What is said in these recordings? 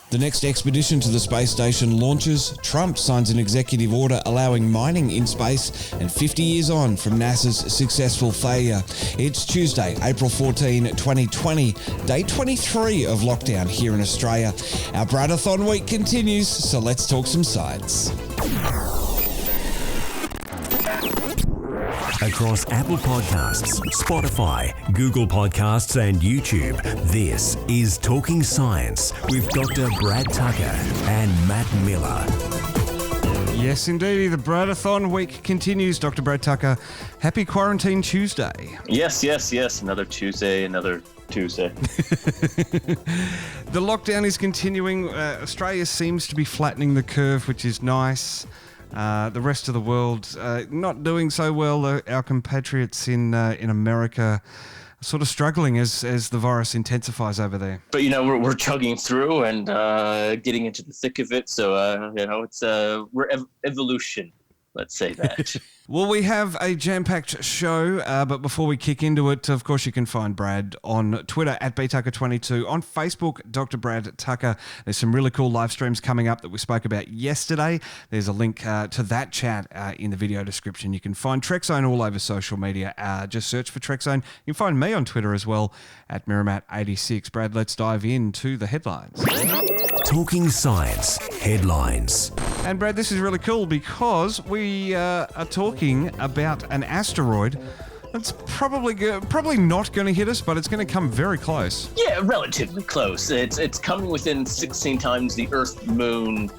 The next expedition to the space station launches. Trump signs an executive order allowing mining in space, and 50 years on from NASA's successful failure. It's Tuesday, April 14, 2020, day 23 of lockdown here in Australia. Our Bradathon week continues, so let's talk some science. Across Apple Podcasts, Spotify, Google Podcasts and YouTube, this is Talking Science with Dr. Brad Tucker and Matt Miller. Yes, indeed. The Bradathon week continues. Dr. Brad Tucker, happy Quarantine Tuesday. Yes. Another Tuesday. The lockdown is continuing. Australia seems to be flattening the curve, which is nice. The rest of the world not doing so well. Our compatriots in America are sort of struggling as the virus intensifies over there. But we're chugging through and getting into the thick of it. So it's we're evolution. Let's say that. Well, we have a jam-packed show, but before we kick into it, of course, you can find Brad on Twitter at btucker22, on Facebook, Dr. Brad Tucker. There's some really cool live streams coming up that we spoke about yesterday. There's a link to that chat in the video description. You can find Trekzone all over social media. Just search for Trekzone. You can find me on Twitter as well at Miramat86. Brad, let's dive into the headlines. Talking Science Headlines. And Brad, this is really cool because we are talking about an asteroid that's probably not going to hit us, but it's going to come very close. Yeah, relatively close. It's coming within 16 times the Earth-Moon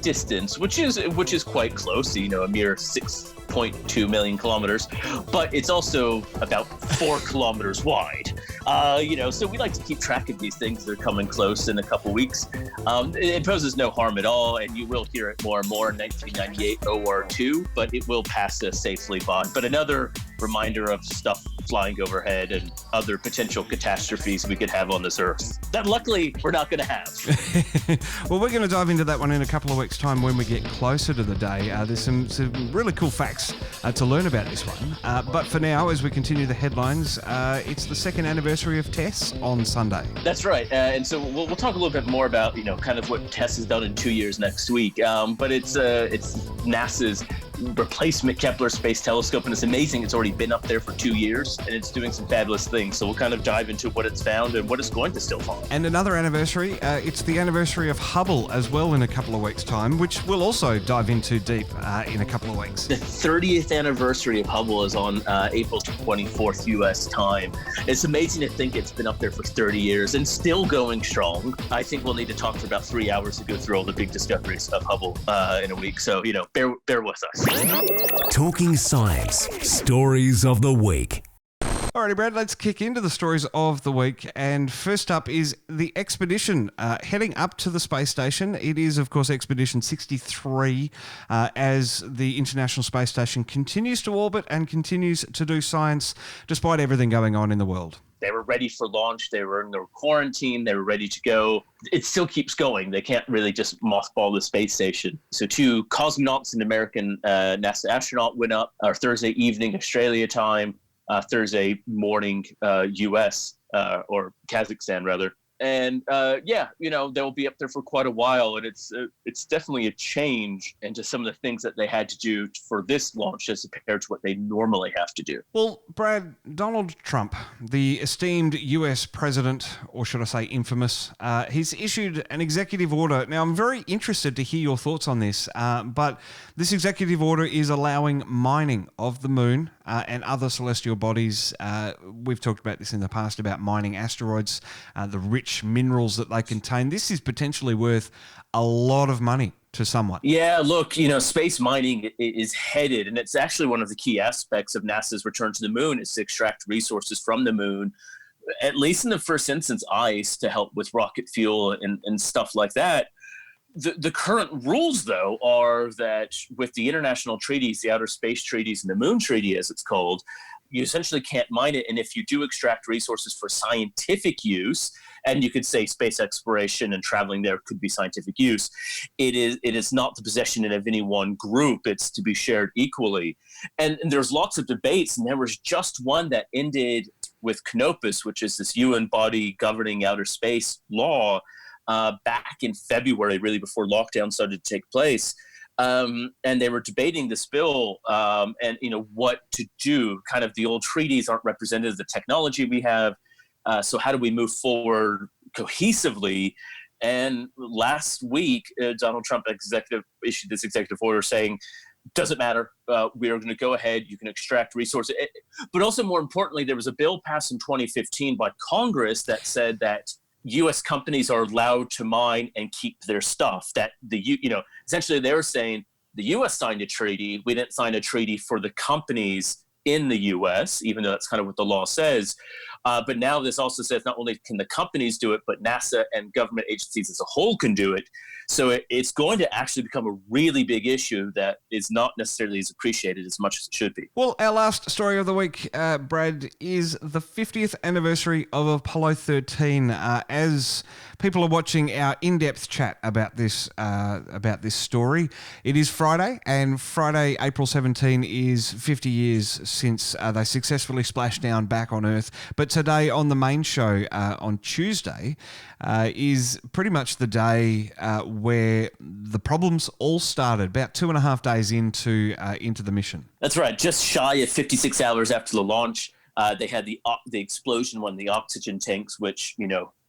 distance, which is quite close. A mere 6.2 million kilometers, but it's also about 4 kilometers wide. So we like to keep track of these things. They're coming close in a couple weeks. It poses no harm at all, and you will hear it more and more in 1998 OR2, but it will pass us safely by. But another reminder of stuff flying overhead and other potential catastrophes we could have on this Earth that luckily we're not going to have. Well, we're going to dive into that one in a couple of weeks' time when we get closer to the day. There's some really cool facts to learn about this one. But for now, as we continue the headlines, it's the second anniversary of TESS on Sunday. That's right. And so we'll talk a little bit more about, kind of what TESS has done in 2 years next week. But it's NASA's replacement Kepler Space Telescope, and it's amazing. It's already been up there for 2 years, and it's doing some fabulous things. So we'll kind of dive into what it's found and what it's going to still find. And another anniversary, it's the anniversary of Hubble as well in a couple of weeks' time, which we'll also dive into deep in a couple of weeks. The 30th anniversary of Hubble is on April 24th U.S. time. It's amazing to think it's been up there for 30 years and still going strong. I think we'll need to talk for about 3 hours to go through all the big discoveries of Hubble in a week. So, bear with us. Talking Science Stories of the Week. Alrighty, Brad, let's kick into the stories of the week. And first up is the expedition heading up to the space station. It is, of course, Expedition 63 as the International Space Station continues to orbit and continues to do science despite everything going on in the world. They were ready for launch. They were in their quarantine. They were ready to go. It still keeps going. They can't really just mothball the space station. So 2 cosmonauts and American NASA astronaut went up Thursday evening, Australia time, Thursday morning, U.S. Or Kazakhstan, rather. And they'll be up there for quite a while, and it's definitely a change into some of the things that they had to do for this launch as compared to what they normally have to do. Well, Brad, Donald Trump, the esteemed US president, or should I say infamous, he's issued an executive order. Now, I'm very interested to hear your thoughts on this, but this executive order is allowing mining of the moon and other celestial bodies. We've talked about this in the past about mining asteroids, the rich minerals that they contain. This is potentially worth a lot of money to someone. Yeah, look, space mining is headed, and it's actually one of the key aspects of NASA's return to the moon is to extract resources from the moon, at least in the first instance, ice to help with rocket fuel and stuff like that. The current rules, though, are that with the international treaties, the Outer Space Treaties and the Moon Treaty, as it's called, you essentially can't mine it. And if you do extract resources for scientific use, and you could say space exploration and traveling there could be scientific use, it is not the possession of any one group. It's to be shared equally. And there's lots of debates, and there was just one that ended with CNOPUS, which is this UN body governing outer space law, back in February, really before lockdown started to take place. And they were debating this bill and, what to do. Kind of the old treaties aren't representative of the technology we have. So how do we move forward cohesively? And last week, Donald Trump issued this executive order saying, doesn't matter. We are going to go ahead. You can extract resources. But also, more importantly, there was a bill passed in 2015 by Congress that said that U.S. companies are allowed to mine and keep their stuff. That essentially they were saying the U.S. signed a treaty. We didn't sign a treaty for the companies in the U.S., even though that's kind of what the law says. But now this also says not only can the companies do it, but NASA and government agencies as a whole can do it. So it's going to actually become a really big issue that is not necessarily as appreciated as much as it should be. Well, our last story of the week, Brad, is the 50th anniversary of Apollo 13. As people are watching our in-depth chat about this story, it is Friday, and Friday, April 17, is 50 years since they successfully splashed down back on Earth. But today on the main show on Tuesday is pretty much the day where the problems all started, about 2.5 days into the mission. That's right. Just shy of 56 hours after the launch, they had the explosion when the oxygen tanks, which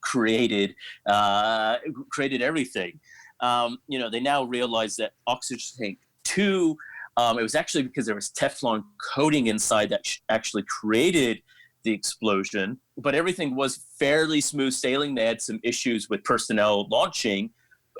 created everything. They now realize that oxygen tank 2. It was actually because there was Teflon coating inside that actually created the explosion, but everything was fairly smooth sailing. They had some issues with personnel launching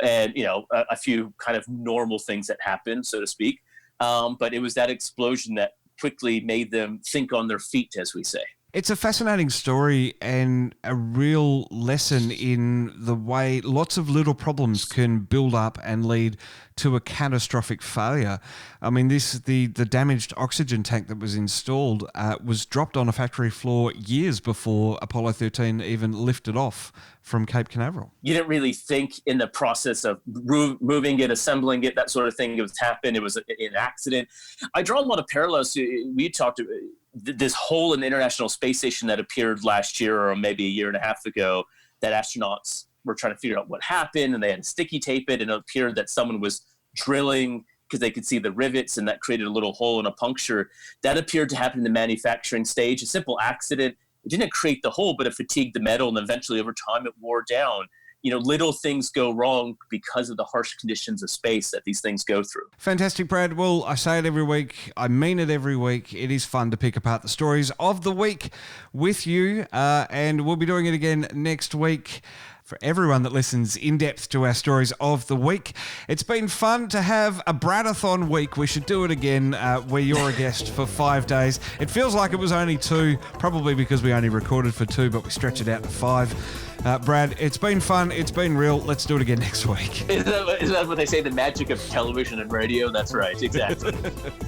and, a few kind of normal things that happened, so to speak. But it was that explosion that quickly made them think on their feet, as we say. It's a fascinating story and a real lesson in the way lots of little problems can build up and lead to a catastrophic failure. I mean, the damaged oxygen tank that was installed was dropped on a factory floor years before Apollo 13 even lifted off from Cape Canaveral. You didn't really think in the process of moving it, assembling it, that sort of thing. It was happened. It was an accident. I draw a lot of parallels. We talked about this hole in the International Space Station that appeared last year or maybe a year and a half ago that astronauts were trying to figure out what happened, and they had to sticky tape it, and it appeared that someone was drilling because they could see the rivets, and that created a little hole and a puncture. That appeared to happen in the manufacturing stage, a simple accident. It didn't create the hole, but it fatigued the metal, and eventually over time it wore down. Little things go wrong because of the harsh conditions of space that these things go through. Fantastic, Brad. Well, I say it every week. I mean it every week. It is fun to pick apart the stories of the week with you, and we'll be doing it again next week. For everyone that listens in depth to our stories of the week, it's been fun to have a Bradathon week. We should do it again where you're a guest for 5 days. It feels like it was only 2, probably because we only recorded for 2, but we stretch it out to 5. Brad, it's been fun. It's been real. Let's do it again next week. Is that what they say, the magic of television and radio? That's right, exactly.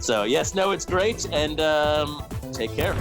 So, yes, no, it's great, and take care.